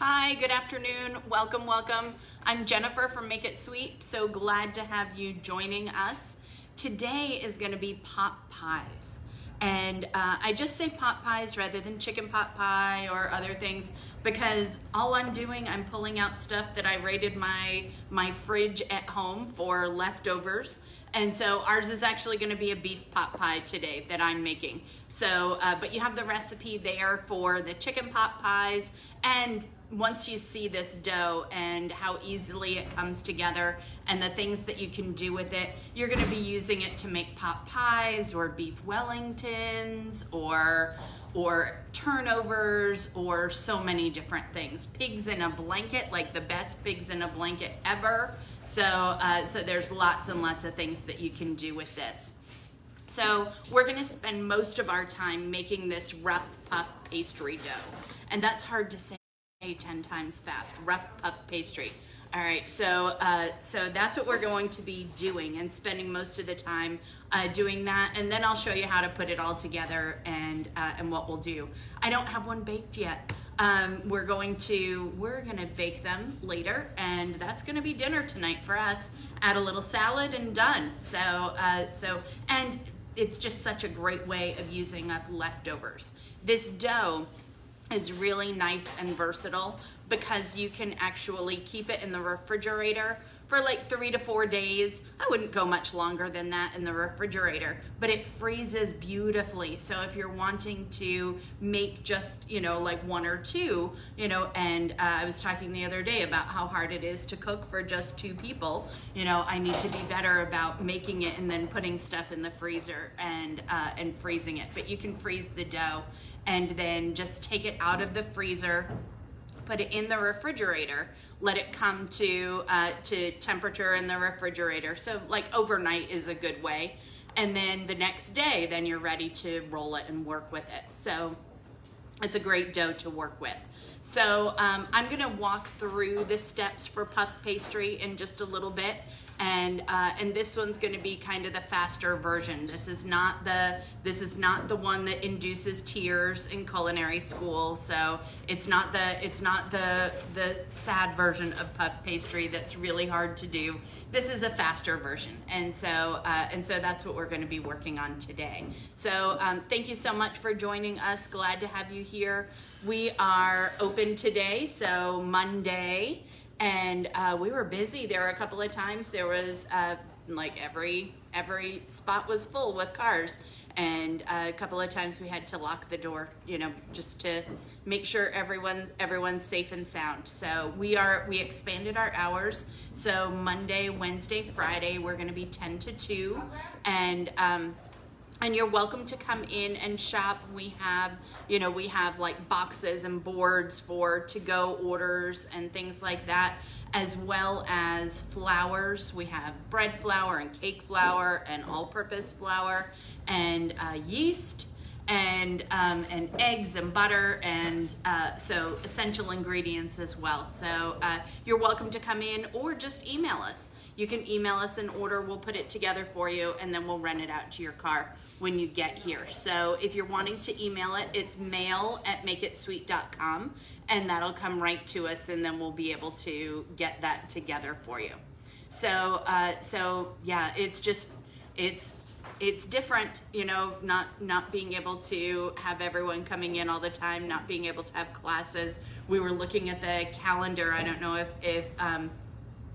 Hi, good afternoon. Welcome, welcome. I'm Jennifer from Make It Sweet. So glad to have you joining us. Today is going to be pot pies. And I just say pot pies rather than chicken pot pie or other things because all I'm doing, I'm pulling out stuff that I raided my fridge at home for leftovers. And so ours is actually going to be a beef pot pie today that I'm making. So, but you have the recipe there for the chicken pot pies. And once you see this dough and how easily it comes together and the things that you can do with it, you're going to be using it to make pot pies or beef Wellingtons or turnovers or so many different things. Pigs in a blanket, like the best pigs in a blanket ever. So there's lots and lots of things that you can do with this. So we're going to spend most of our time making this rough puff pastry dough. And that's hard to say 10 times fast, rough puff pastry. All right, so that's what we're going to be doing and spending most of the time doing that. And then I'll show you how to put it all together and what we'll do. I don't have one baked yet. We're gonna bake them later, and that's gonna be dinner tonight for us. Add a little salad and done. And it's just such a great way of using up leftovers. This dough is really nice and versatile because you can actually keep it in the refrigerator for like 3 to 4 days. I wouldn't go much longer than that in the refrigerator, but it freezes beautifully. So if you're wanting to make just, like 1 or 2, and I was talking the other day about how hard it is to cook for just 2 people, I need to be better about making it and then putting stuff in the freezer and freezing it. But you can freeze the dough and then just take it out of the freezer, put it in the refrigerator, let it come to temperature in the refrigerator. So like overnight is a good way. And then the next day, then you're ready to roll it and work with it. So it's a great dough to work with. So I'm gonna walk through the steps for puff pastry in just a little bit. And this one's going to be kind of the faster version. This is not the one that induces tears in culinary school. So it's not the sad version of puff pastry that's really hard to do. This is a faster version, and so that's what we're going to be working on today. So thank you so much for joining us. Glad to have you here. We are open today, so Monday. And we were busy. There were a couple of times there was like every spot was full with cars, and a couple of times we had to lock the door, just to make sure everyone's safe and sound. So we expanded our hours. So Monday, Wednesday, Friday we're going to be 10 to 2, and you're welcome to come in and shop. We have like boxes and boards for to-go orders and things like that, as well as flours. We have bread flour and cake flour and all-purpose flour and yeast and eggs and butter and so essential ingredients as well. So you're welcome to come in or just email us. You can email us an order, we'll put it together for you, and then we'll rent it out to your car when you get here. So if you're wanting to email it, it's mail@makeitsweet.com, and that'll come right to us, and then we'll be able to get that together for you. So yeah, it's different, not being able to have everyone coming in all the time, not being able to have classes. We were looking at the calendar. I don't know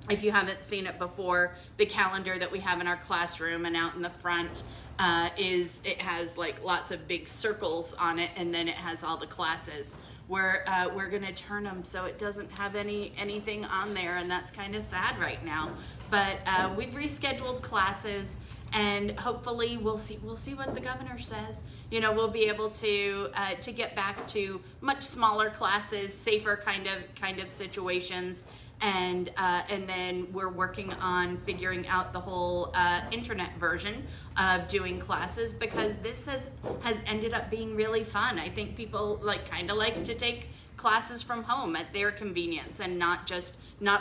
if you haven't seen it before, the calendar that we have in our classroom and out in the front it has like lots of big circles on it, and then it has all the classes. We're gonna turn them so it doesn't have anything on there, and that's kind of sad right now. But we've rescheduled classes, and hopefully we'll see what the governor says. We'll be able to get back to much smaller classes, safer kind of situations. And then we're working on figuring out the whole internet version of doing classes, because this has ended up being really fun. I think people kind of like to take classes from home at their convenience, and not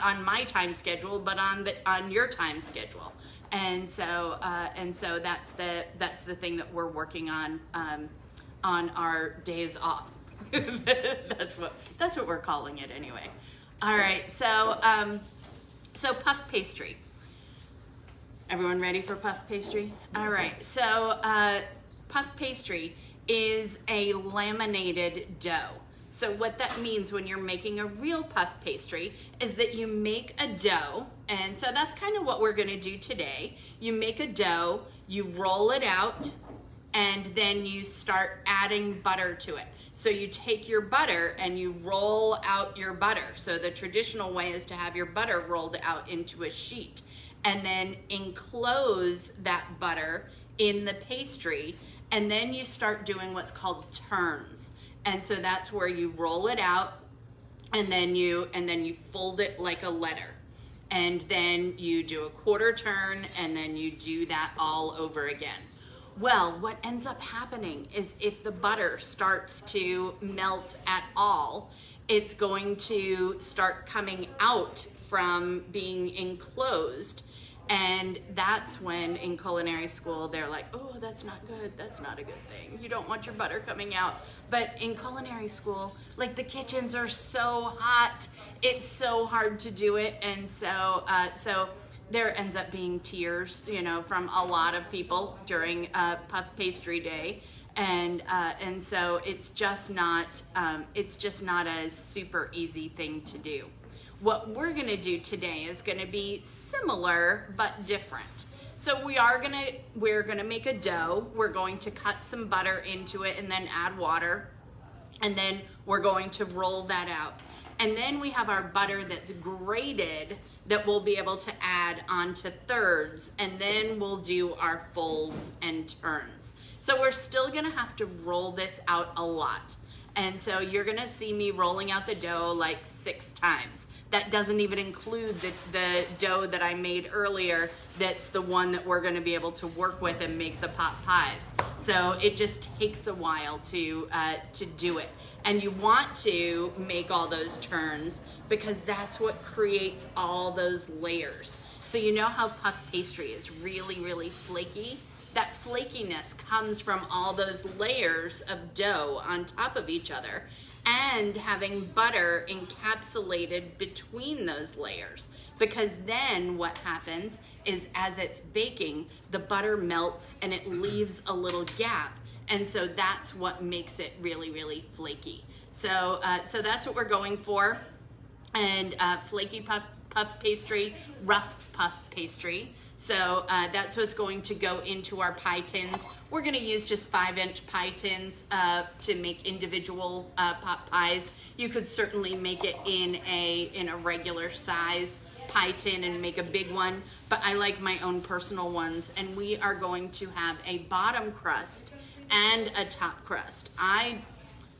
on my time schedule, but on your time schedule. And so that's the thing that we're working on our days off. That's what we're calling it anyway. All right, so puff pastry. Everyone ready for puff pastry? All right, so puff pastry is a laminated dough. So what that means when you're making a real puff pastry is that you make a dough, and so that's kind of what we're gonna do today. You make a dough, you roll it out, and then you start adding butter to it. So you take your butter and you roll out your butter. So the traditional way is to have your butter rolled out into a sheet and then enclose that butter in the pastry, and then you start doing what's called turns. And so that's where you roll it out and then you fold it like a letter. And then you do a quarter turn and then you do that all over again. Well, what ends up happening is if the butter starts to melt at all, it's going to start coming out from being enclosed. And that's when in culinary school, they're like, oh, that's not good. That's not a good thing. You don't want your butter coming out. But in culinary school, like the kitchens are so hot. It's so hard to do it. And so there ends up being tears, from a lot of people during puff pastry day. And so it's just not a super easy thing to do. What we're gonna do today is gonna be similar but different. So we're gonna make a dough. We're going to cut some butter into it and then add water. And then we're going to roll that out. And then we have our butter that's grated that we'll be able to add onto thirds. And then we'll do our folds and turns. So we're still gonna have to roll this out a lot. And so you're gonna see me rolling out the dough like 6 times. That doesn't even include the dough that I made earlier. That's the one that we're gonna be able to work with and make the pot pies. So it just takes a while to do it. And you want to make all those turns because that's what creates all those layers. So you know how puff pastry is really, really flaky? That flakiness comes from all those layers of dough on top of each other and having butter encapsulated between those layers. Because then what happens is as it's baking, the butter melts and it leaves a little gap. And so that's what makes it really, really flaky. So that's what we're going for. And flaky puff pastry, rough puff pastry. So that's what's going to go into our pie tins. We're gonna use just 5-inch pie tins to make individual pot pies. You could certainly make it in a regular size pie tin and make a big one, but I like my own personal ones. And we are going to have a bottom crust and a top crust.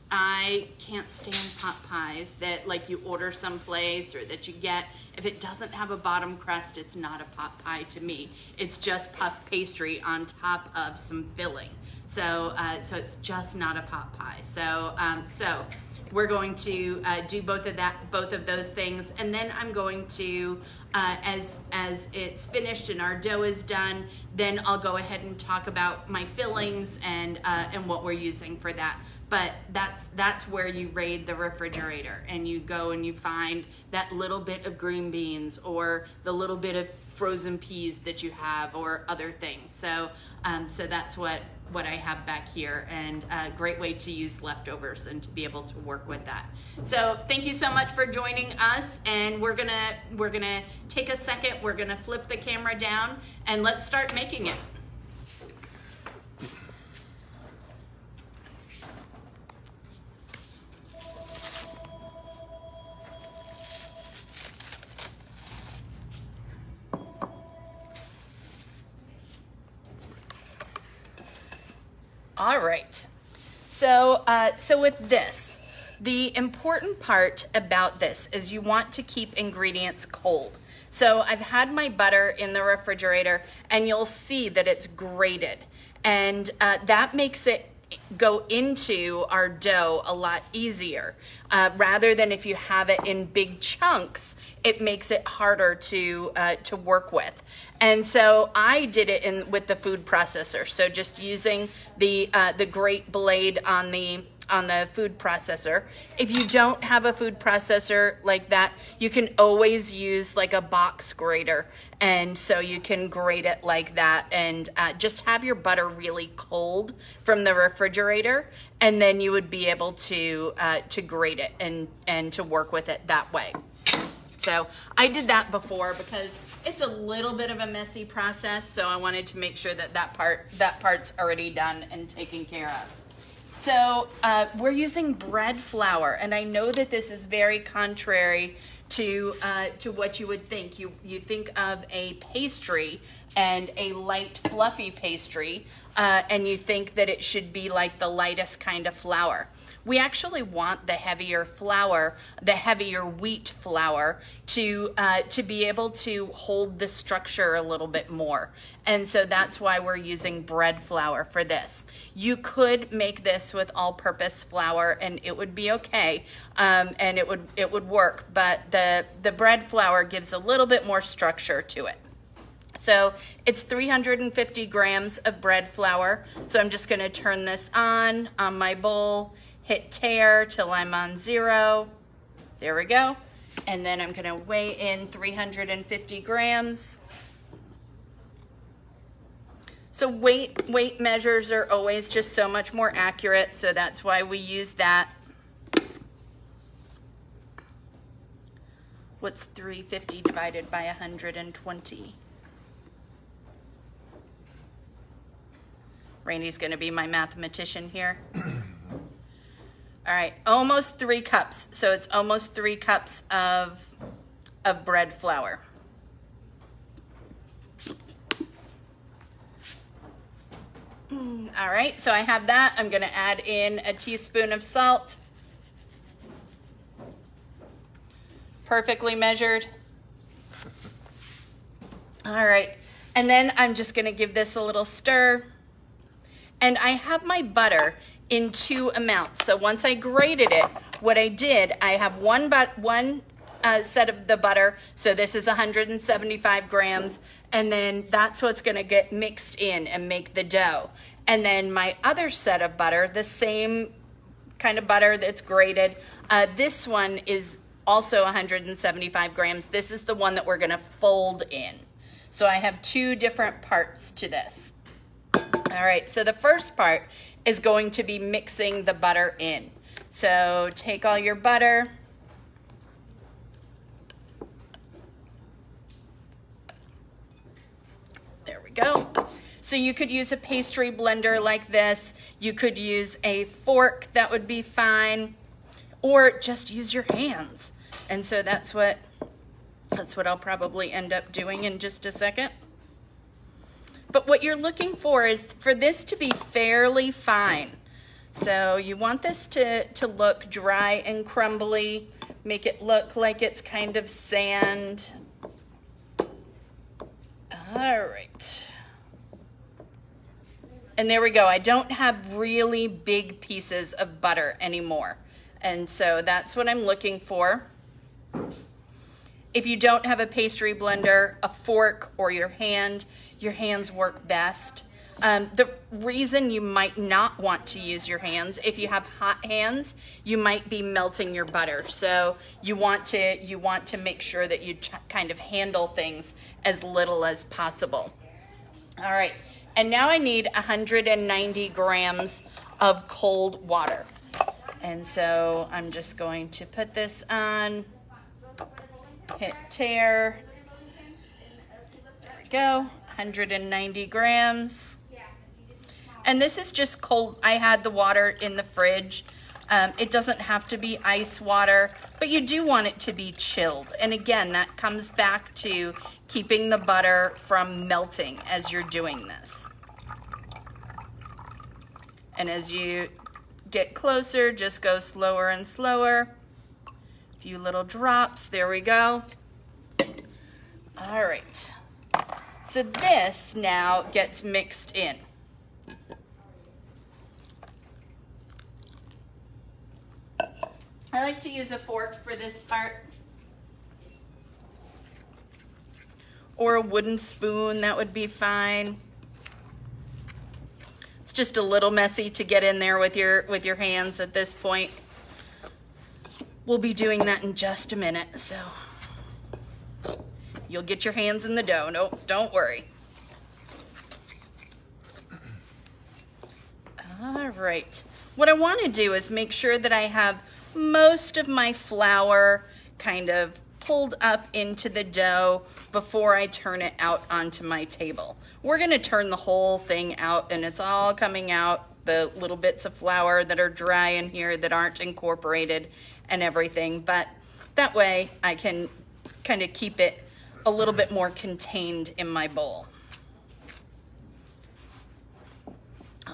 I can't stand pot pies that like you order someplace or that you get. If it doesn't have a bottom crust, it's not a pot pie to me. It's just puff pastry on top of some filling. So it's just not a pot pie. So we're going to do both of those things, and then I'm going to as it's finished and our dough is done, then I'll go ahead and talk about my fillings and what we're using for that. But that's where you raid the refrigerator and you go and you find that little bit of green beans or the little bit of frozen peas that you have or other things. So that's what I have back here, and a great way to use leftovers and to be able to work with that. So thank you so much for joining us, and we're gonna take a second, we're gonna flip the camera down and let's start making it. All right, so with this, the important part about this is you want to keep ingredients cold. So I've had my butter in the refrigerator and you'll see that it's grated, and that makes it go into our dough a lot easier. Rather than if you have it in big chunks, it makes it harder to work with. And so I did it with the food processor. So just using the grate blade on the food processor. If you don't have a food processor like that, you can always use like a box grater, and so you can grate it like that, and just have your butter really cold from the refrigerator, and then you would be able to grate it and to work with it that way. So I did that before because it's a little bit of a messy process, so I wanted to make sure that part's already done and taken care of. So we're using bread flour, and I know that this is very contrary to what you would think. You think of a pastry and a light fluffy pastry, and you think that it should be like the lightest kind of flour. We actually want the heavier flour, the heavier wheat flour, to be able to hold the structure a little bit more. And so that's why we're using bread flour for this. You could make this with all-purpose flour, and it would be okay, and it would work. But the bread flour gives a little bit more structure to it. So it's 350 grams of bread flour. So I'm just going to turn this on my bowl. Hit tare till I'm on 0. There we go. And then I'm going to weigh in 350 grams. So weight measures are always just so much more accurate, so that's why we use that. What's 350 divided by 120? Randy's going to be my mathematician here. All right, almost 3 cups. So it's almost 3 cups of bread flour. All right, so I have that. I'm gonna add in a teaspoon of salt. Perfectly measured. All right, and then I'm just gonna give this a little stir. And I have my butter in 2 amounts. So once I grated it, what I did, I have one set of the butter. So this is 175 grams. And then that's what's gonna get mixed in and make the dough. And then my other set of butter, the same kind of butter that's grated. This one is also 175 grams. This is the one that we're gonna fold in. So I have 2 different parts to this. All right, so the first part is going to be mixing the butter in. So take all your butter. There we go. So you could use a pastry blender like this. You could use a fork, that would be fine. Or just use your hands. And so that's what I'll probably end up doing in just a second. But what you're looking for is for this to be fairly fine. So you want this to look dry and crumbly, make it look like it's kind of sand. All right. And there we go. I don't have really big pieces of butter anymore. And so that's what I'm looking for. If you don't have a pastry blender, a fork, or your hands work best. The reason you might not want to use your hands, if you have hot hands, you might be melting your butter. So you want to make sure that you kind of handle things as little as possible. All right, and now I need 190 grams of cold water. And so I'm just going to put this on, hit tare. There we go, 190 grams. And this is just cold. I had the water in the fridge. It doesn't have to be ice water, but you do want it to be chilled. And again, that comes back to keeping the butter from melting as you're doing this. And as you get closer, just go slower and slower. A few little drops, there we go. All right, so this now gets mixed in. I like to use a fork for this part, or a wooden spoon, that would be fine. Let's just a little messy to get in there with your hands at this point. We'll be doing that in just a minute, so you'll get your hands in the dough. No, don't worry. All right. What I want to do is make sure that I have most of my flour kind of pulled up into the dough before I turn it out onto my table. We're going to turn the whole thing out, and it's all coming out, the little bits of flour that are dry in here that aren't incorporated and everything, but that way I can kind of keep it a little bit more contained in my bowl.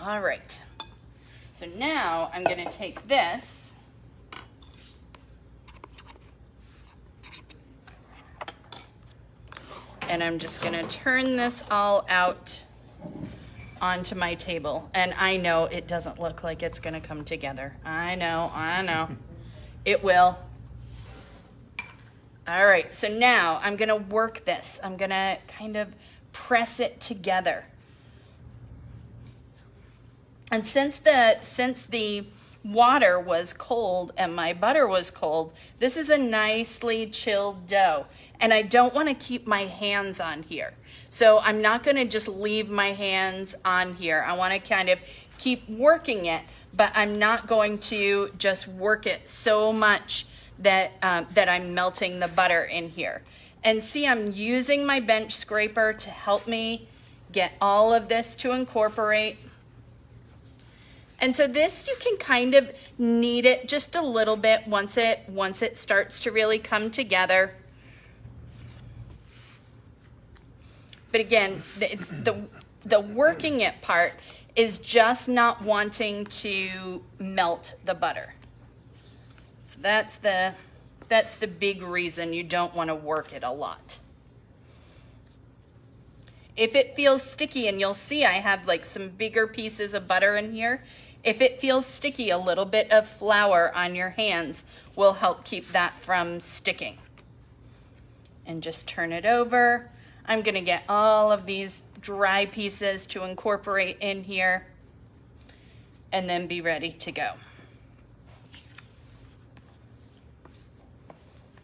All right, so now I'm going to take this and I'm just going to turn this all out onto my table. And I know it doesn't look like it's going to come together. I know. It will. All right, so now I'm going to work this. I'm going to kind of press it together. And since the water was cold and my butter was cold, this is a nicely chilled dough. And I don't want to keep my hands on here. So I'm not going to just leave my hands on here. I want to kind of keep working it, but I'm not going to just work it so much that I'm melting the butter in here. And see, I'm using my bench scraper to help me get all of this to incorporate. And so this, you can kind of knead it just a little bit once it starts to really come together. But again, it's the working it part is just not wanting to melt the butter. So that's the big reason you don't want to work it a lot. If it feels sticky, and you'll see I have like some bigger pieces of butter in here, if it feels sticky, a little bit of flour on your hands will help keep that from sticking. And just turn it over. I'm going to get all of these dry pieces to incorporate in here and then be ready to go.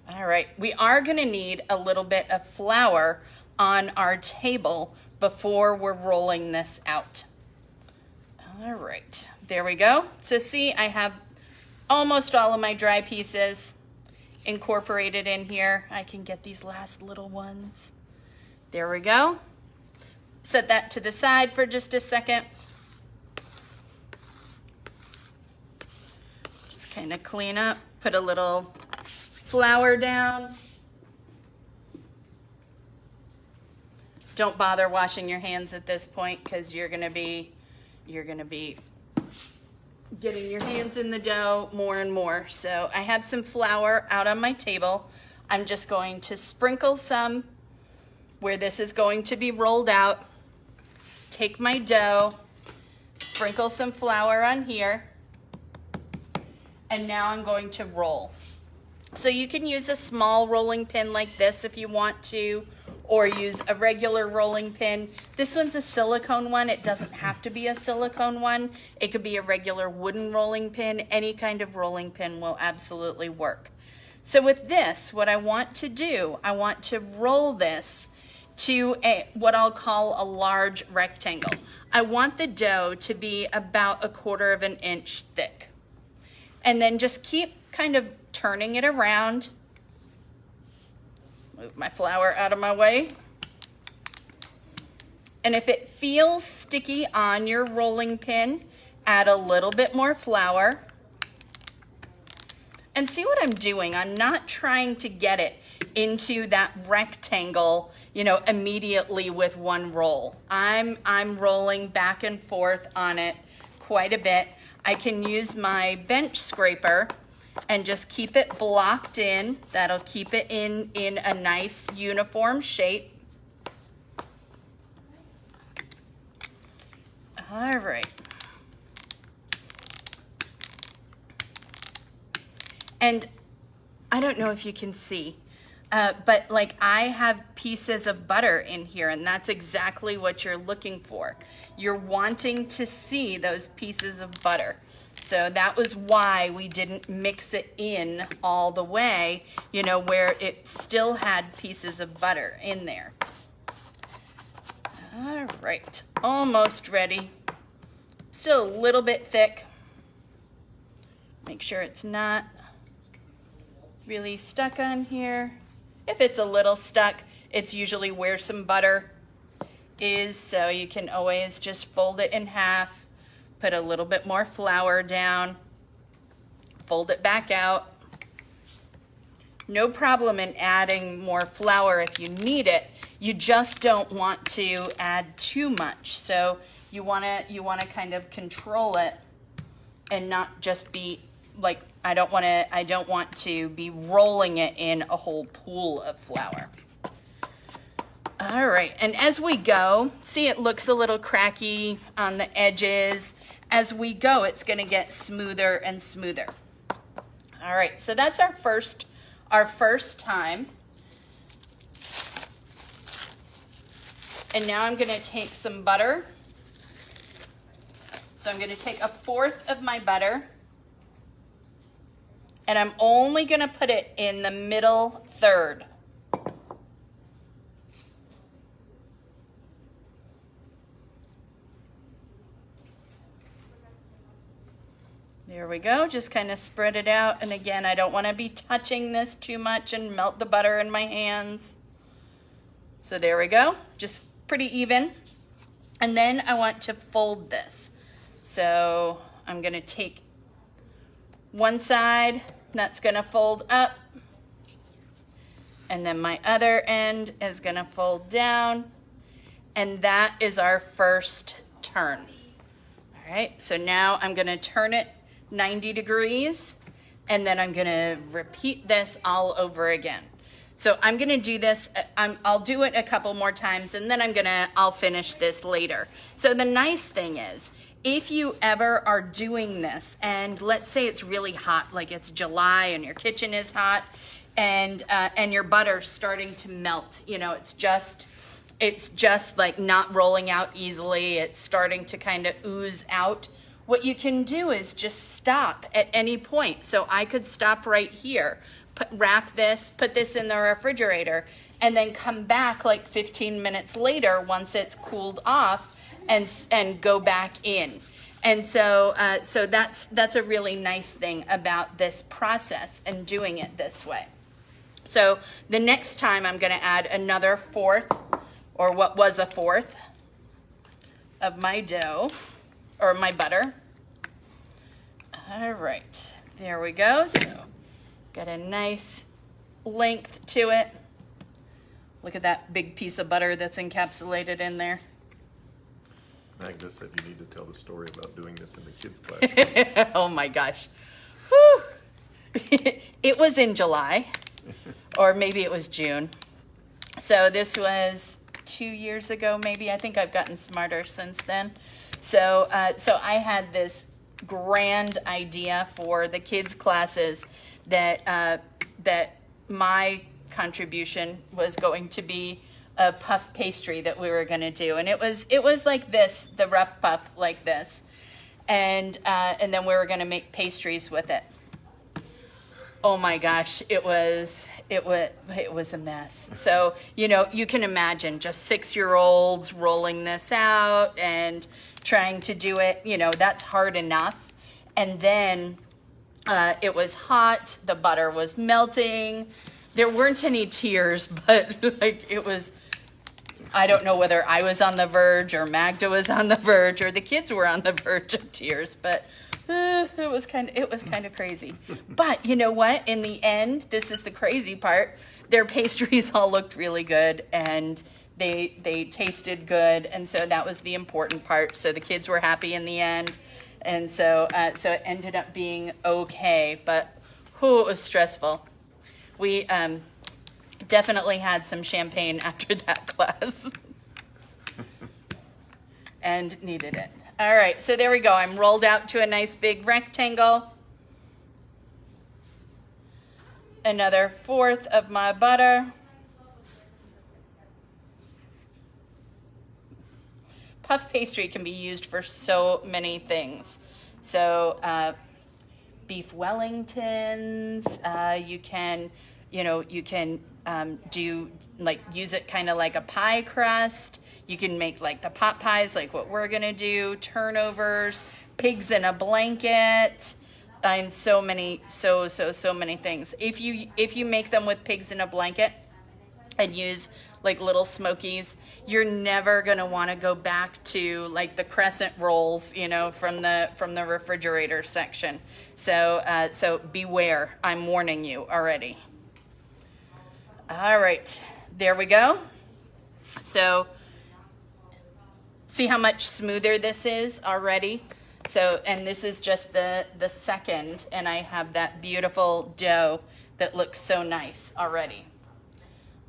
All right, we are going to need a little bit of flour on our table before we're rolling this out. All right, there we go. So see, I have almost all of my dry pieces incorporated in here. I can get these last little ones. There we go. Set that to the side for just a second. Just kind of clean up, put a little flour down. Don't bother washing your hands at this point because you're gonna be getting your hands in the dough more and more. So I have some flour out on my table. I'm just going to sprinkle some where this is going to be rolled out. Take my dough, sprinkle some flour on here, and now I'm going to roll. So you can use a small rolling pin like this if you want to, or use a regular rolling pin. This one's a silicone one. It doesn't have to be a silicone one. It could be a regular wooden rolling pin. Any kind of rolling pin will absolutely work. So with this, what I want to do, I want to roll this to what I'll call a large rectangle. I want the dough to be about 1/4 inch thick. And then just keep kind of turning it around. Move my flour out of my way. And if it feels sticky on your rolling pin, add a little bit more flour. And see what I'm doing? I'm not trying to get it into that rectangle, immediately with one roll. I'm rolling back and forth on it quite a bit. I can use my bench scraper and just keep it blocked in. That'll keep it in a nice uniform shape. All right. And I don't know if you can see, But like I have pieces of butter in here, and that's exactly what you're looking for. You're wanting to see those pieces of butter. So that was why we didn't mix it in all the way, you know, where it still had pieces of butter in there. All right, almost ready. Still a little bit thick. Make sure it's not really stuck on here. If it's a little stuck, it's usually where some butter is, so you can always just fold it in half, put a little bit more flour down, fold it back out. No problem in adding more flour if you need it. You just don't want to add too much. So you wanna kind of control it and not just be like, I don't want to be rolling it in a whole pool of flour. All right, and as we go, see it looks a little cracky on the edges. As we go, it's gonna get smoother and smoother. All right, so that's our first time. And now I'm gonna take some butter. So I'm gonna take 1/4 of my butter, and I'm only gonna put it in the middle third. There we go, just kind of spread it out. And again, I don't wanna be touching this too much and melt the butter in my hands. So there we go, just pretty even. And then I want to fold this. So I'm gonna take one side, that's gonna fold up, and then my other end is gonna fold down, and that is our first turn. All right, so now I'm gonna turn it 90 degrees, and then I'm gonna repeat this all over again. So I'm gonna do this, I'll do it a couple more times, and then I'll finish this later. So the nice thing is, if you ever are doing this, and let's say it's really hot, like it's July and your kitchen is hot, and your butter's starting to melt, you know, it's just like not rolling out easily, it's starting to kind of ooze out. What you can do is just stop at any point. So I could stop right here, wrap this, put this in the refrigerator, and then come back like 15 minutes later once it's cooled off, and go back in. And so so that's a really nice thing about this process and doing it this way. So the next time I'm gonna add another 1/4, or what was 1/4 of my dough, or my butter. All right, there we go. So got a nice length to it. Look at that big piece of butter that's encapsulated in there. Agnes said you need to tell the story about doing this in the kids' class. Oh my gosh. Whew. It was in July, or maybe it was June. So this was 2 years ago, maybe. I think I've gotten smarter since then. So I had this grand idea for the kids' classes that my contribution was going to be a puff pastry that we were going to do, and it was like this, the rough puff like this, and then we were going to make pastries with it. Oh my gosh, it was a mess. So you know, you can imagine just 6-year-olds rolling this out and trying to do it. You know, that's hard enough, and then it was hot. The butter was melting. There weren't any tears, but like it was. I don't know whether I was on the verge or Magda was on the verge or the kids were on the verge of tears, but it was kind of crazy. But you know what? In the end, this is the crazy part. Their pastries all looked really good, and they tasted good, and so that was the important part. So the kids were happy in the end, and so it ended up being okay. But it was stressful. We definitely had some champagne after that class and needed it. All right, so there we go. I'm rolled out to a nice big rectangle. another 1/4 of my butter. Puff pastry can be used for so many things. So beef Wellingtons, you can do like use it kind of like a pie crust. You can make like the pot pies, like what we're gonna do, turnovers, pigs in a blanket, and so many things. If you make them with pigs in a blanket and use like little smokies, you're never gonna want to go back to like the crescent rolls, from the refrigerator section. So beware, I'm warning you already. All right, there we go. So see how much smoother this is already? So, and this is just the second, and I have that beautiful dough that looks so nice already.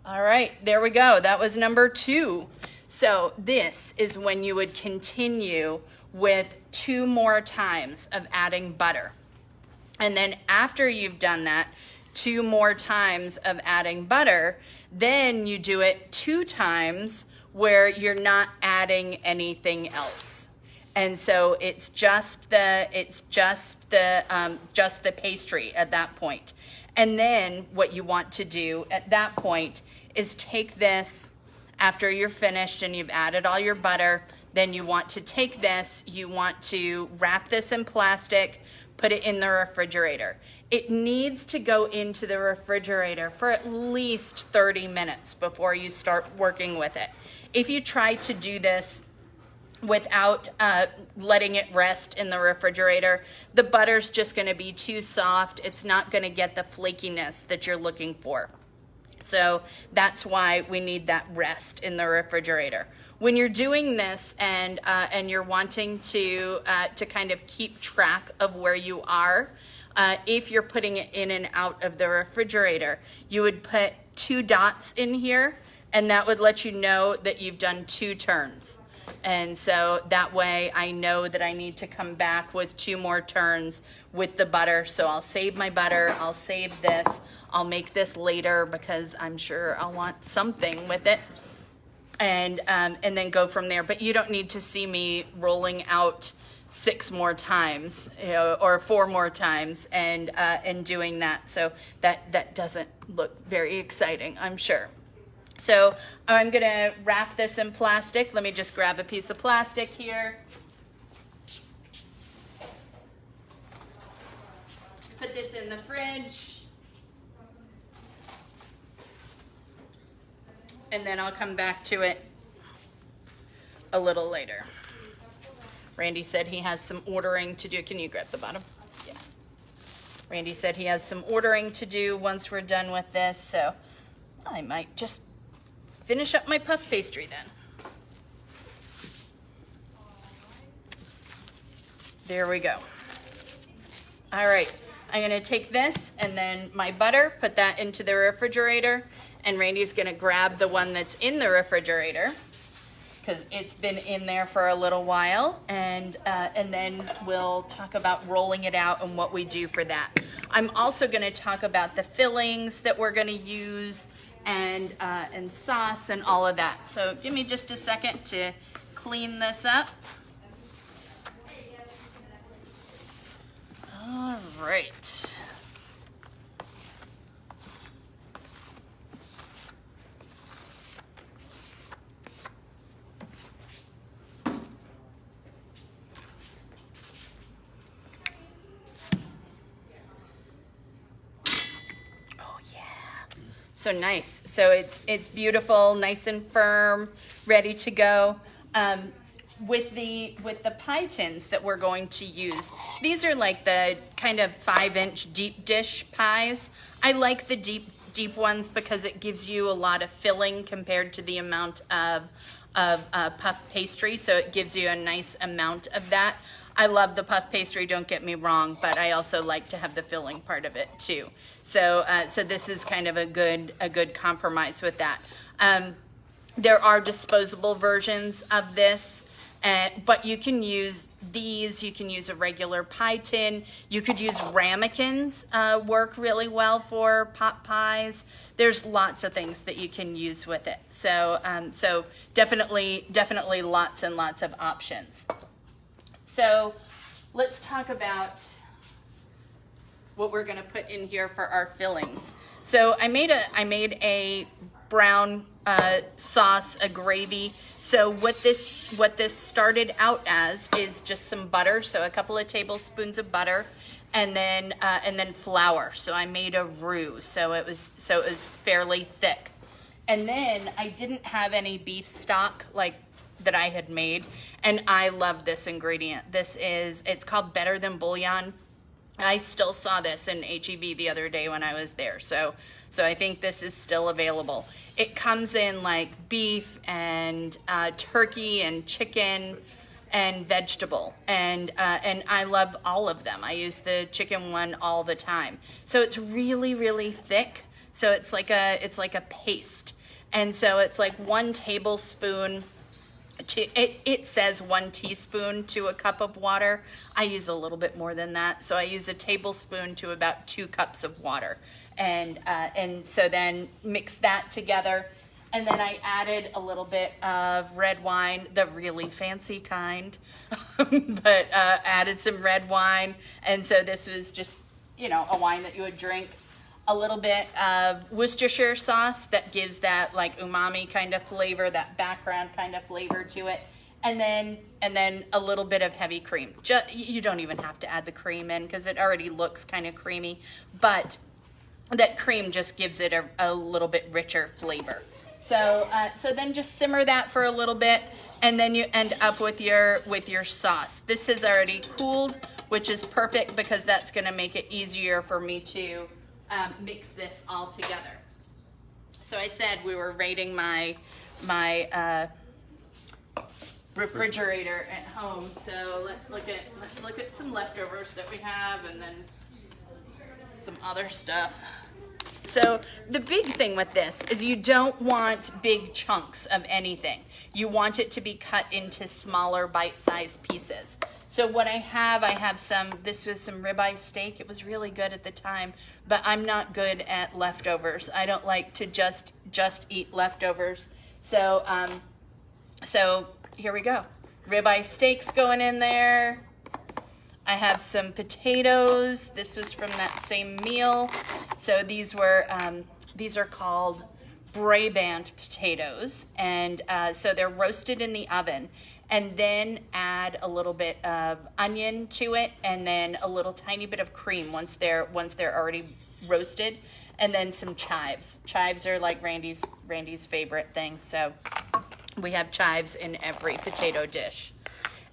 All right, there we go. That was number 2. So this is when you would continue with 2 more times of adding butter. And then after you've done that, 2 more times of adding butter, then you do it 2 times where you're not adding anything else. And so it's just the pastry at that point. And then what you want to do at that point is take this after you're finished and you've added all your butter. Then you want to take this, you want to wrap this in plastic, put it in the refrigerator. It needs to go into the refrigerator for at least 30 minutes before you start working with it. If you try to do this without letting it rest in the refrigerator, the butter's just going to be too soft. It's not going to get the flakiness that you're looking for. So that's why we need that rest in the refrigerator. When you're doing this and you're wanting to kind of keep track of where you are, if you're putting it in and out of the refrigerator, you would put 2 dots in here, and that would let you know that you've done 2 turns. And so that way I know that I need to come back with 2 more turns with the butter. So I'll save my butter, I'll save this, I'll make this later because I'm sure I'll want something with it. And then go from there. But you don't need to see me rolling out 6 more times, or 4 more times and doing that. So that doesn't look very exciting, I'm sure. So I'm gonna wrap this in plastic. Let me just grab a piece of plastic here. Put this in the fridge. And then I'll come back to it a little later. Randy said he has some ordering to do. Can you grab the bottom? Yeah. Randy said he has some ordering to do once we're done with this, so I might just finish up my puff pastry then. There we go. All right, I'm gonna take this and then my butter, put that into the refrigerator, and Randy's gonna grab the one that's in the refrigerator because it's been in there for a little while, and then we'll talk about rolling it out and what we do for that. I'm also gonna talk about the fillings that we're gonna use and sauce and all of that. So give me just a second to clean this up. All right. So nice. So it's beautiful, nice and firm, ready to go. With the pie tins that we're going to use, these are like the kind of 5-inch deep dish pies. I like the deep ones because it gives you a lot of filling compared to the amount of puff pastry. So it gives you a nice amount of that. I love the puff pastry, don't get me wrong, but I also like to have the filling part of it too. So this is kind of a good compromise with that. There are disposable versions of this But you can use these, you can use a regular pie tin. You could use ramekins, work really well for pot pies. There's lots of things that you can use with it. So, so definitely lots and lots of options. So let's talk about what we're gonna put in here for our fillings. So I made a brown sauce, a gravy. So what this started out as is just some butter, so a couple of tablespoons of butter, and then flour. So I made a roux, so it was fairly thick. And then I didn't have any beef stock like that I had made, and I love this ingredient. It's called Better Than Bouillon. I still saw this in HEB the other day when I was there, so I think this is still available. It comes in like beef and turkey and chicken and vegetable, and I love all of them. I use the chicken one all the time. So it's really thick. So it's like a paste, and so it's like 1 tablespoon. It says 1 teaspoon to a cup of water. I use a little bit more than that. So I use a tablespoon to about 2 cups of water. And so then mix that together. And then I added a little bit of red wine, the really fancy kind, but added some red wine. And so this was just, a wine that you would drink. A little bit of Worcestershire sauce that gives that like umami kind of flavor, that background kind of flavor to it, and then a little bit of heavy cream. You don't even have to add the cream in because it already looks kind of creamy, but that cream just gives it a little bit richer flavor. So then just simmer that for a little bit, and then you end up with your sauce. This is already cooled, which is perfect because that's going to make it easier for me to mix this all together. So I said we were raiding my refrigerator at home. So let's look at some leftovers that we have, and then some other stuff. So the big thing with this is you don't want big chunks of anything. You want it to be cut into smaller bite-sized pieces. So what I have this was some ribeye steak. It was really good at the time, but I'm not good at leftovers. I don't like to just eat leftovers. So here we go. Ribeye steaks going in there. I have some potatoes. This was from that same meal. So these are called Brabant potatoes, and so they're roasted in the oven. And then add a little bit of onion to it, and then a little tiny bit of cream once they're already roasted, and then some chives. Chives are like Randy's favorite thing, so we have chives in every potato dish.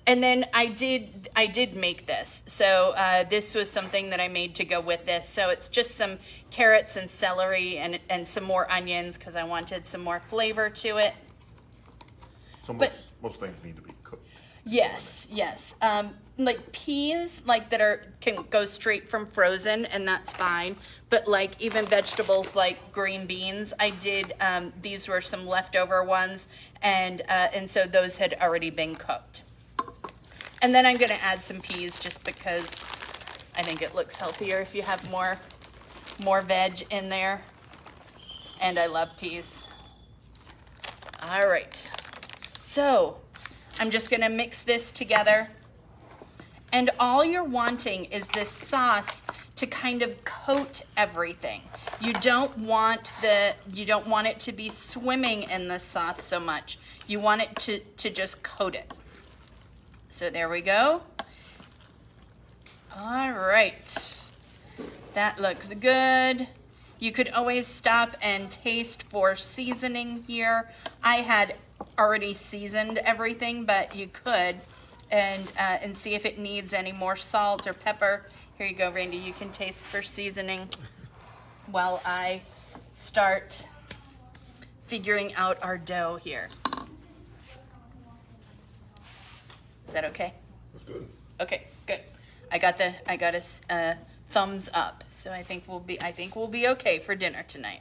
And then I did make this. So this was something that I made to go with this. So it's just some carrots and celery and some more onions because I wanted some more flavor to it. So most things need to be cooked. Yes. Like peas, like can go straight from frozen, and that's fine. But like even vegetables like green beans, I did. These were some leftover ones, and so those had already been cooked. And then I'm going to add some peas just because I think it looks healthier if you have more veg in there. And I love peas. All right. So I'm just going to mix this together. And all you're wanting is this sauce to kind of coat everything. You don't want it to be swimming in the sauce so much. You want it to just coat it. So there we go. All right. That looks good. You could always stop and taste for seasoning here. I had already seasoned everything, but you could and see if it needs any more salt or pepper. Here you go, Randy. You can taste for seasoning while I start figuring out our dough here. Is that okay? That's good. Okay, good. I got a thumbs up, so I think we'll be okay for dinner tonight.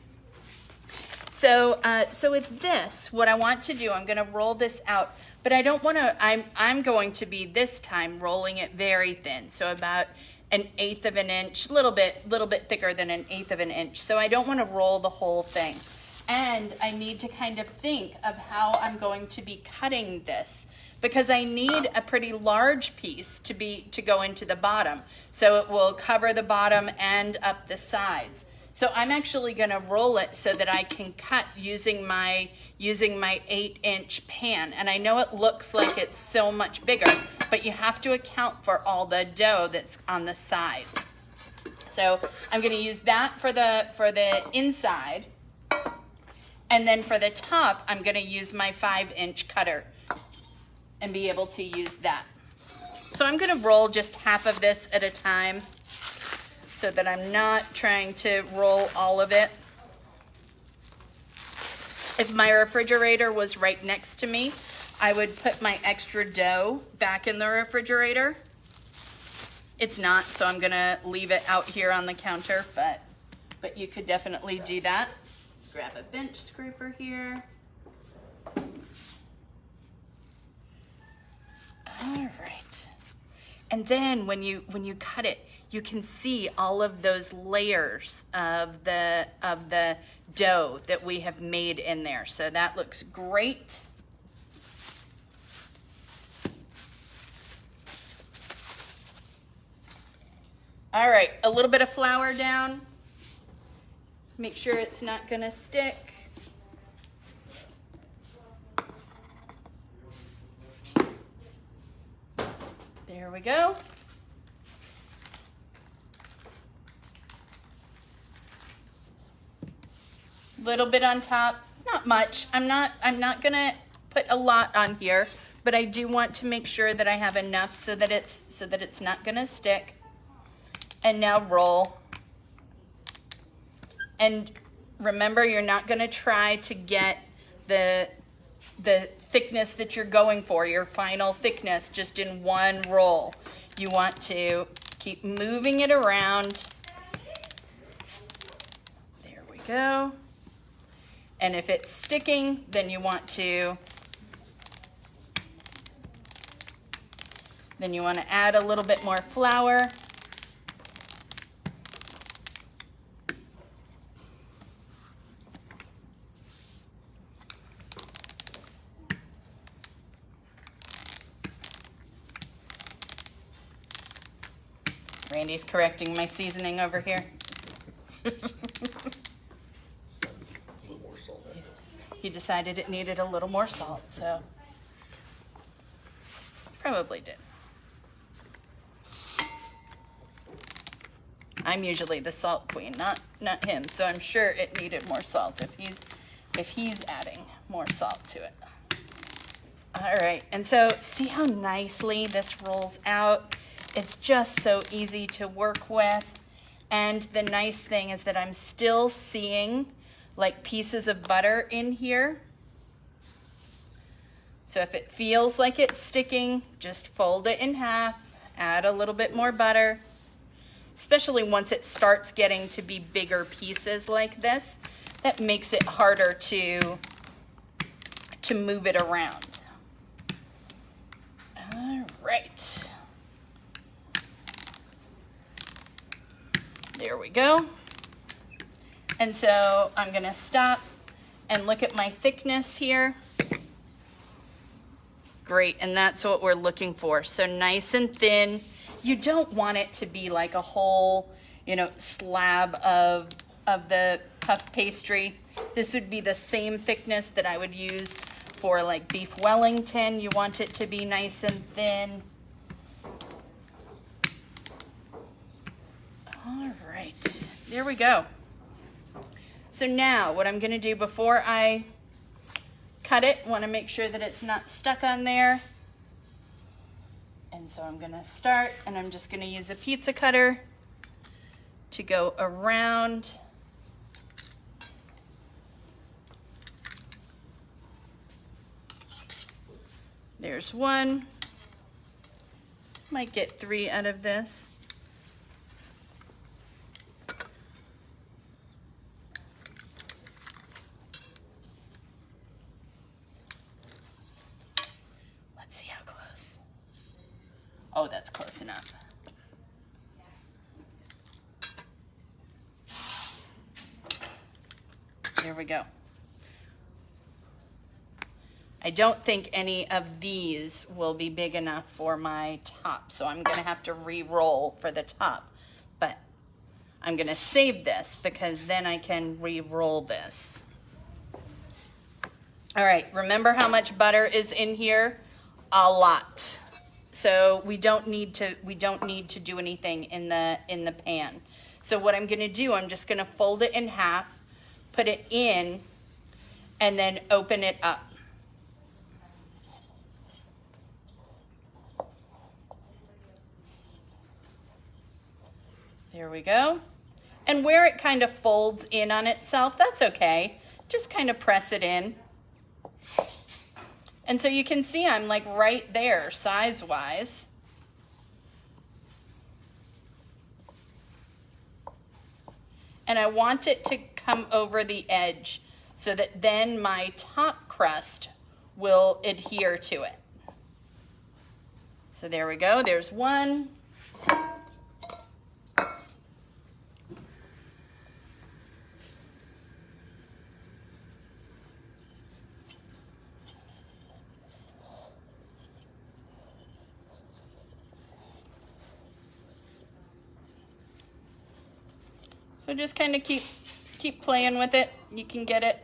So, so with this, what I want to do, I'm going to roll this out, but I don't want to, I'm going to be this time rolling it very thin. So about 1/8 of an inch, little bit thicker than 1/8 of an inch. So I don't want to roll the whole thing. And I need to kind of think of how I'm going to be cutting this, because I need a pretty large piece to go into the bottom. So it will cover the bottom and up the sides. So I'm actually going to roll it so that I can cut using my 8-inch pan. And I know it looks like it's so much bigger, but you have to account for all the dough that's on the sides. So I'm going to use that for the inside. And then for the top, I'm going to use my 5-inch cutter and be able to use that. So I'm going to roll just half of this at a time, so that I'm not trying to roll all of it. If my refrigerator was right next to me, I would put my extra dough back in the refrigerator. It's not, so I'm gonna leave it out here on the counter, but you could definitely do that. Grab a bench scraper here. All right. And then when you cut it, you can see all of those layers of the dough that we have made in there. So that looks great. All right, a little bit of flour down. Make sure it's not gonna stick. There we go. Little bit on top, not much. I'm not gonna put a lot on here, but I do want to make sure that I have enough so that it's not gonna stick. And now roll. And remember, you're not gonna try to get the thickness that you're going for, your final thickness, just in one roll. You want to keep moving it around. There we go. And if it's sticking, then you want to add a little bit more flour. Randy's correcting my seasoning over here. He decided it needed a little more salt, so probably did. I'm usually the salt queen, not him, so I'm sure it needed more salt if he's adding more salt to it. All right, and so see how nicely this rolls out? It's just so easy to work with. And the nice thing is that I'm still seeing like pieces of butter in here. So if it feels like it's sticking, just fold it in half, add a little bit more butter, especially once it starts getting to be bigger pieces like this. That makes it harder to move it around. All right. There we go. And so I'm gonna stop and look at my thickness here. Great, and that's what we're looking for. So nice and thin. You don't want it to be like a whole, slab of the puff pastry. This would be the same thickness that I would use for like beef Wellington. You want it to be nice and thin. All right, there we go. So now what I'm gonna do before I cut it, want to make sure that it's not stuck on there. And so I'm gonna start, and I'm just gonna use a pizza cutter to go around. There's one. Might get 3 out of this. Oh, that's close enough. There we go. I don't think any of these will be big enough for my top, so I'm gonna have to re-roll for the top. But I'm gonna save this because then I can re-roll this. All right, remember how much butter is in here? A lot. So we don't need to do anything in the pan. So what I'm gonna do, I'm just gonna fold it in half, put it in, and then open it up. There we go. And where it kind of folds in on itself, that's okay. Just kind of press it in. And so you can see I'm like right there size-wise. And I want it to come over the edge so that then my top crust will adhere to it. So there we go, there's one. So just kind of keep playing with it. You can get it.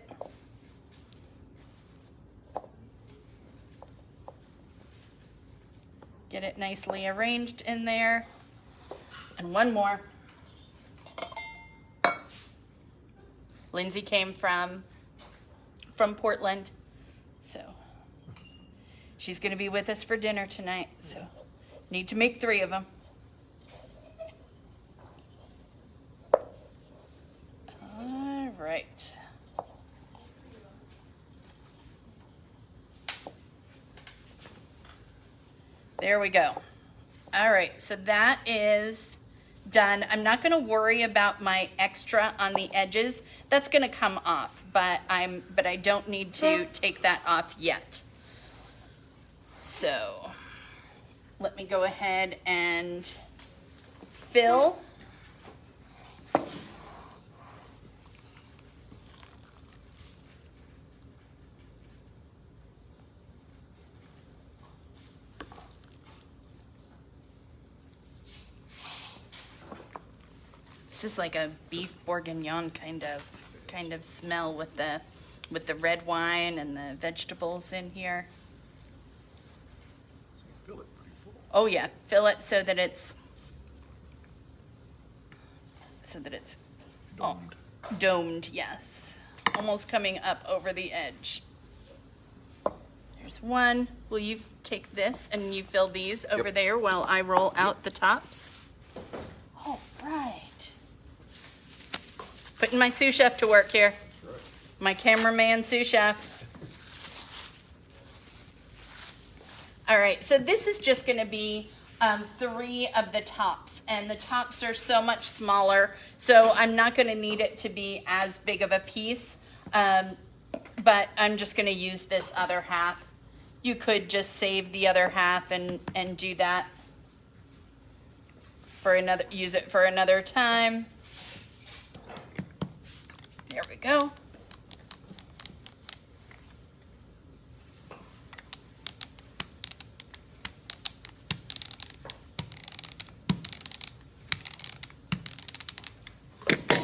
Get it nicely arranged in there. And one more. Lindsay came from Portland, so she's gonna be with us for dinner tonight. So need to make 3 of them. Right. There we go. All right, so that is done. I'm not going to worry about my extra on the edges. That's going to come off, but I don't need to take that off yet. So, let me go ahead and fill. This is like a beef bourguignon kind of smell with the red wine and the vegetables in here. Fill it pretty full. Oh yeah, fill it so that it's Domed. Domed, yes. Almost coming up over the edge. There's one. Will you take this and you fill these over there while I roll out the tops? All right. Putting my sous chef to work here. Right. My cameraman sous chef. All right, so this is just gonna be 3 of the tops, and the tops are so much smaller, so I'm not gonna need it to be as big of a piece, but I'm just gonna use this other half. You could just save the other half and do that for another, use it for another time. There we go.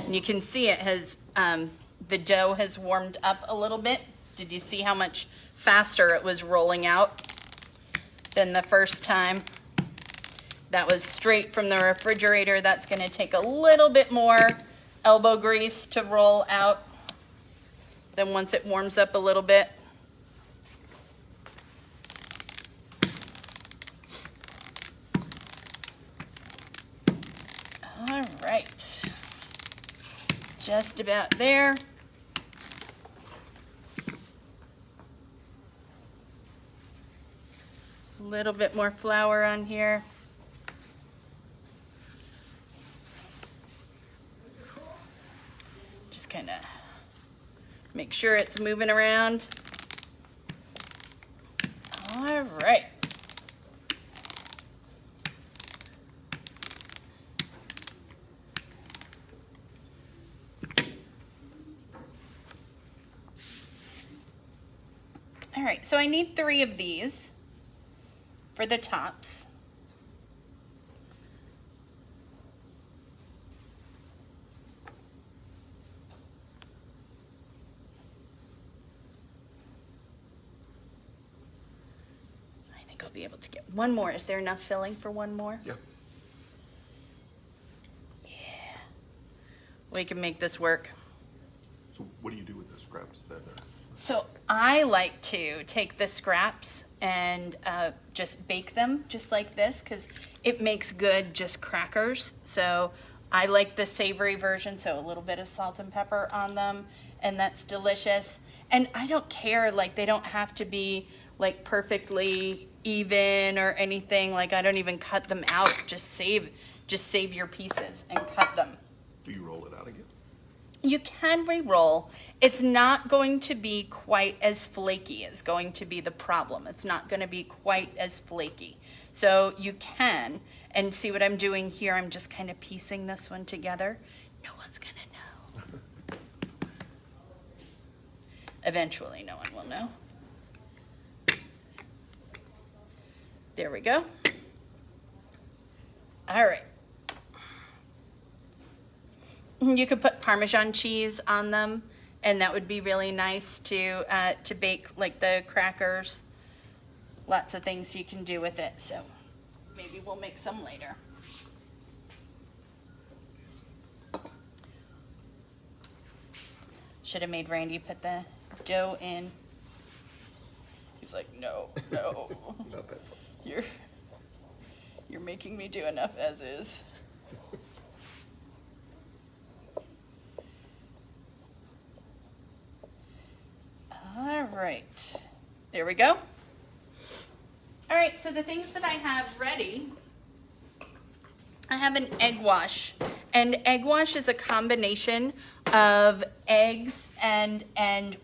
And you can see it has, the dough has warmed up a little bit. Did you see how much faster it was rolling out than the first time? That was straight from the refrigerator. That's going to take a little bit more elbow grease to roll out then once it warms up a little bit. All right, just about there. A little bit more flour on here. Just kind of make sure it's moving around. All right. All right, so I need 3 of these for the tops. I think I'll be able to get one more. Is there enough filling for one more? Yeah. Yeah. We can make this work. So what do you do with the scraps that are? So I like to take the scraps and just bake them just like this because it makes good just crackers. So I like the savory version, so a little bit of salt and pepper on them, and that's delicious. And I don't care, like they don't have to be like perfectly even or anything. Like I don't even cut them out. Just save your pieces and cut them. Do you roll it out again? You can re-roll. It's not going to be quite as flaky is going to be the problem. It's not going to be quite as flaky. So you can, and see what I'm doing here, I'm just kind of piecing this one together. No one's going to know. Eventually, no one will know. There we go. All right. You could put Parmesan cheese on them, and that would be really nice to bake like the crackers. Lots of things you can do with it, so maybe we'll make some later. Should have made Randy put the dough in. He's like, no. Not that. You're making me do enough as is. All right, there we go. All right, so the things that I have ready, I have an egg wash. And egg wash is a combination of eggs and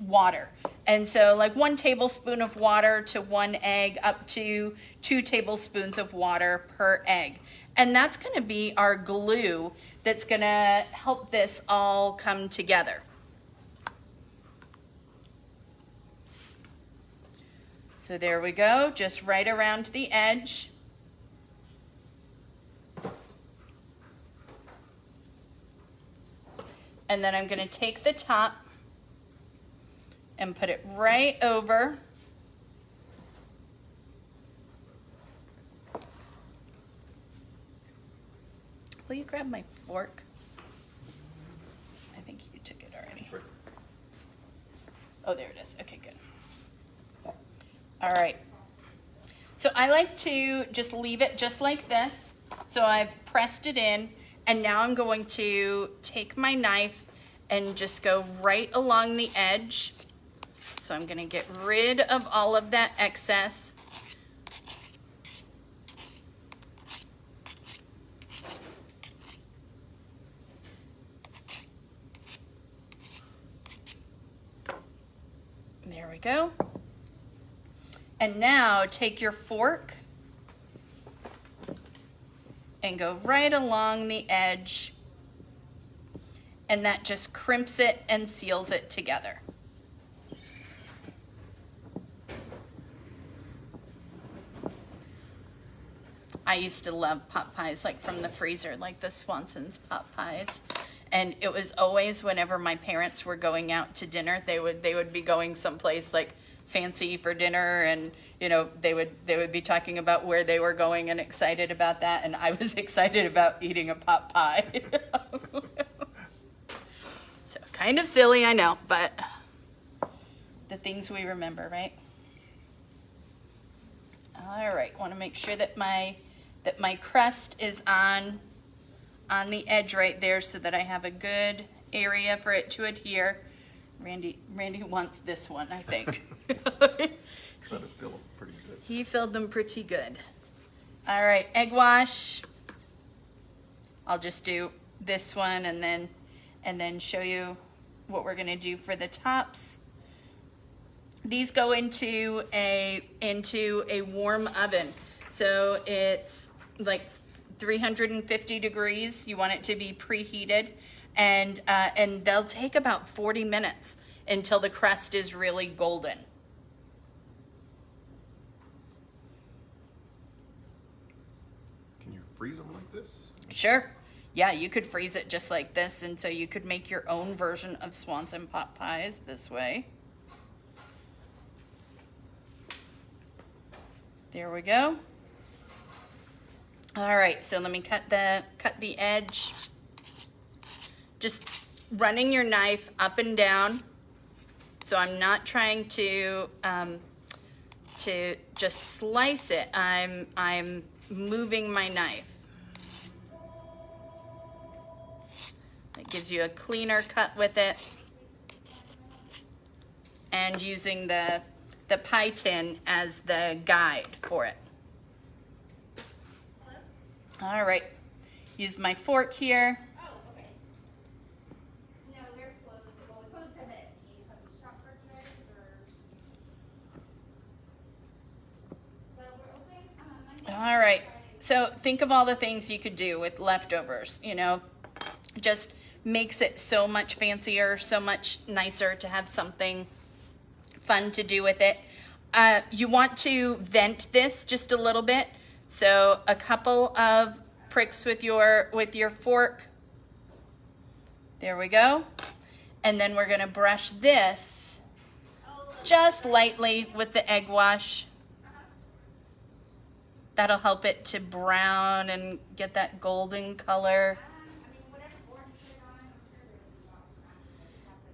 water. And so like 1 tablespoon of water to 1 egg, up to 2 tablespoons of water per egg. And that's gonna be our glue that's gonna help this all come together. So there we go, just right around the edge. And then I'm going to take the top and put it right over. Will you grab my fork? I think you took it already. Sure. Oh, there it is. Okay, good. All right, so I like to just leave it just like this. So I've pressed it in, and now I'm going to take my knife and just go right along the edge. So I'm gonna get rid of all of that excess. There we go. And now take your fork and go right along the edge, and that just crimps it and seals it together. I used to love pot pies, like from the freezer, like the Swanson's pot pies. And it was always whenever my parents were going out to dinner, they would be going someplace like fancy for dinner, and you know they would be talking about where they were going and excited about that, and I was excited about eating a pot pie. So kind of silly, I know, but the things we remember, right? All right, want to make sure that my crust is on the edge right there so that I have a good area for it to adhere. Randy wants this one, I think. Trying to fill them pretty good. He filled them pretty good. All right, egg wash. I'll just do this one and then show you what we're gonna do for the tops. These go into a warm oven. So it's like 350 degrees. You want it to be preheated, and they'll take about 40 minutes until the crust is really golden. freeze them like this? Sure. Yeah, you could freeze it just like this, and so you could make your own version of Swanson pot pies this way. There we go. All right, so let me cut the edge. Just running your knife up and down. So I'm not trying to just slice it. I'm moving my knife. That gives you a cleaner cut with it. And using the pie tin as the guide for it. All right, use my fork here. Oh, okay. No, we're closed. Well, we're closed 10 minutes. Do you have to shop for you guys, or? So we're open Monday. All right, so think of all the things you could do with leftovers, you know, just makes it so much fancier, so much nicer to have something fun to do with it. You want to vent this just a little bit. So a couple of pricks with your fork. There we go. And then we're gonna brush this just lightly with the egg wash. That'll help it to brown and get that golden color.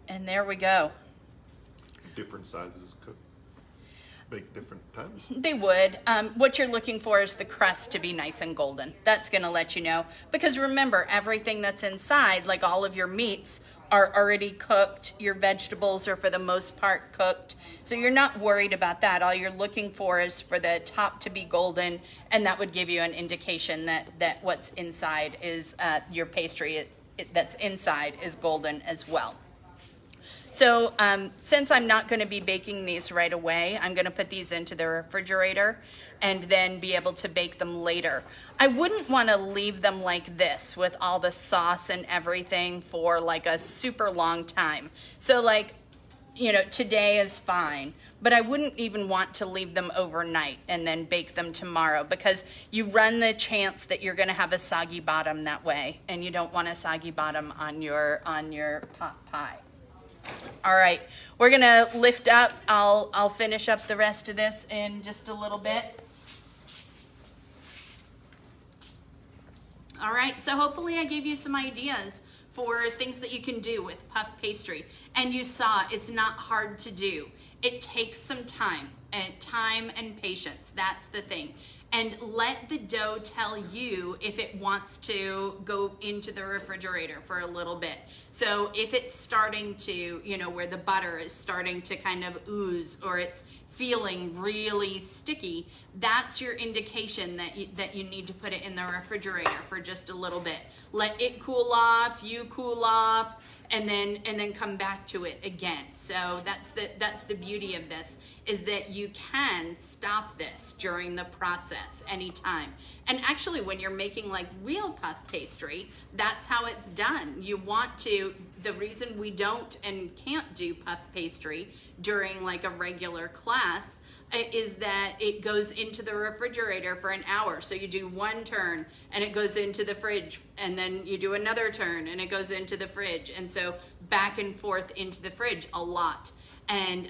And there we go. Different sizes cook, bake different times? They would. What you're looking for is the crust to be nice and golden. That's going to let you know. Because remember, everything that's inside, like all of your meats, are already cooked. Your vegetables are for the most part cooked. So you're not worried about that. All you're looking for is for the top to be golden, and that would give you an indication that what's inside is your pastry that's inside is golden as well. So since I'm not going to be baking these right away, I'm going to put these into the refrigerator and then be able to bake them later. I wouldn't want to leave them like this with all the sauce and everything for like a super long time. So like, you know, today is fine, but I wouldn't even want to leave them overnight and then bake them tomorrow, because you run the chance that you're going to have a soggy bottom that way, and you don't want a soggy bottom on your pot pie. All right, we're gonna lift up. I'll finish up the rest of this in just a little bit. All right, so hopefully I gave you some ideas for things that you can do with puff pastry. And you saw it's not hard to do. It takes some time and patience. That's the thing. And let the dough tell you if it wants to go into the refrigerator for a little bit. So if it's starting to, you know, where the butter is starting to kind of ooze, or it's feeling really sticky, that's your indication that you need to put it in the refrigerator for just a little bit. Let it cool off, you cool off, and then come back to it again. So that's the beauty of this, is that you can stop this during the process anytime. And actually, when you're making like real puff pastry, that's how it's done. You want to, the reason we don't and can't do puff pastry during like a regular class is that it goes into the refrigerator for an hour. So you do one turn and it goes into the fridge, and then you do another turn and it goes into the fridge, and so back and forth into the fridge a lot. And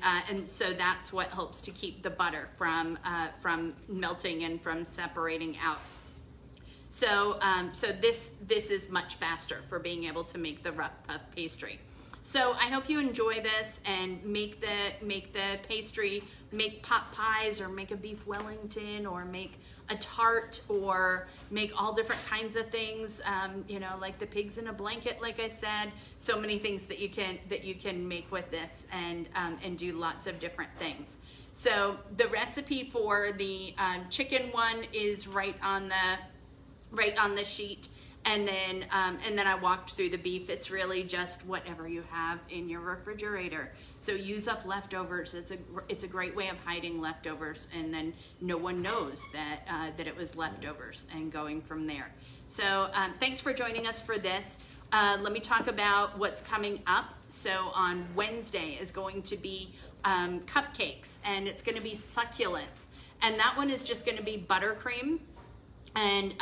so that's what helps to keep the butter from melting and from separating out. So this is much faster for being able to make the rough puff pastry. So I hope you enjoy this and make the pastry, make pot pies, or make a beef Wellington, or make a tart, or make all different kinds of things. You know, like the pigs in a blanket, like I said. So many things that you can make with this, and do lots of different things. So the recipe for the chicken one is right on the sheet. And then I walked through the beef. It's really just whatever you have in your refrigerator. So use up leftovers. It's a great way of hiding leftovers, and then no one knows that it was leftovers, and going from there. So thanks for joining us for this. Let me talk about what's coming up. So on Wednesday is going to be cupcakes, and it's going to be succulents, and that one is just going to be buttercream and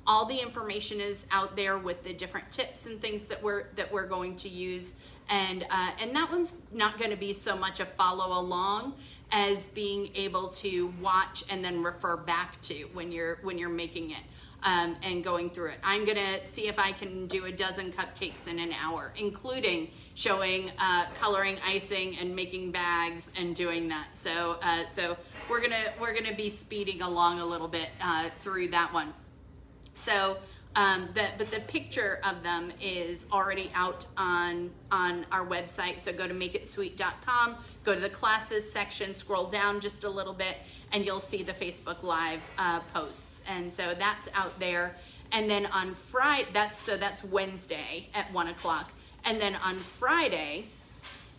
all the information is out there with the different tips and things that we're going to use, and that one's not going to be so much a follow along as being able to watch and then refer back to when you're making it. And going through it. I'm gonna see if I can do a dozen cupcakes in an hour, including showing coloring, icing, and making bags and doing that. So we're gonna be speeding along a little bit through that one. So but the picture of them is already out on our website. So go to makeitsweet.com, go to the classes section, scroll down just a little bit, and you'll see the Facebook Live posts. And so that's out there. And then on Friday, that's Wednesday at 1 o'clock. And then on Friday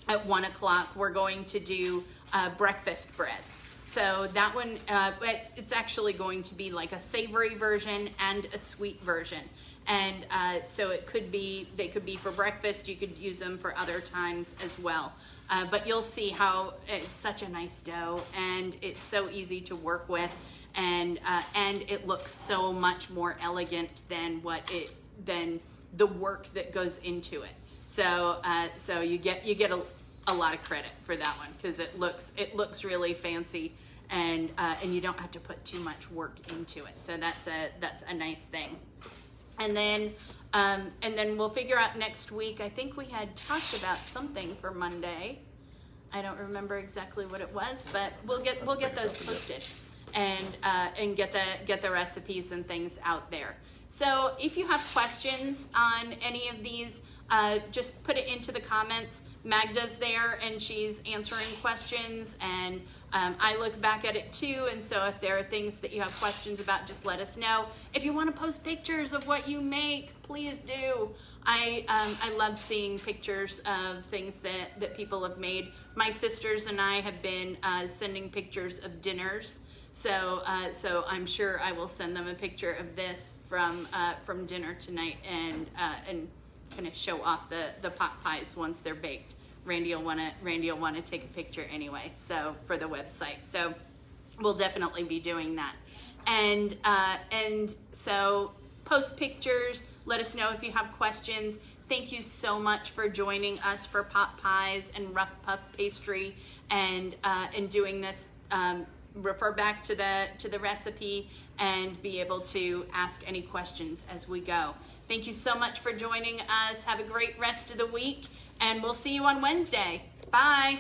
at 1 o'clock, we're going to do breakfast breads. So that one, it's actually going to be like a savory version and a sweet version. And so they could be for breakfast. You could use them for other times as well. But you'll see how it's such a nice dough, and it's so easy to work with, and it looks so much more elegant than the work that goes into it. So you get a lot of credit for that one, because it looks really fancy, and you don't have to put too much work into it. So that's a nice thing. And then we'll figure out next week. I think we had talked about something for Monday. I don't remember exactly what it was, but we'll get those posted, and get the recipes and things out there. So if you have questions on any of these, just put it into the comments. Magda's there, and she's answering questions, and I look back at it too. And so if there are things that you have questions about, just let us know. If you want to post pictures of what you make, please do. I love seeing pictures of things that people have made. My sisters and I have been sending pictures of dinners. So I'm sure I will send them a picture of this from dinner tonight, and kind of show off the pot pies once they're baked. Randy will want to take a picture anyway, so for the website. So we'll definitely be doing that. And so post pictures. Let us know if you have questions. Thank you so much for joining us for pot pies and Rough Puff Pastry, and doing this. Refer back to the recipe and be able to ask any questions as we go. Thank you so much for joining us. Have a great rest of the week, and we'll see you on Wednesday. Bye.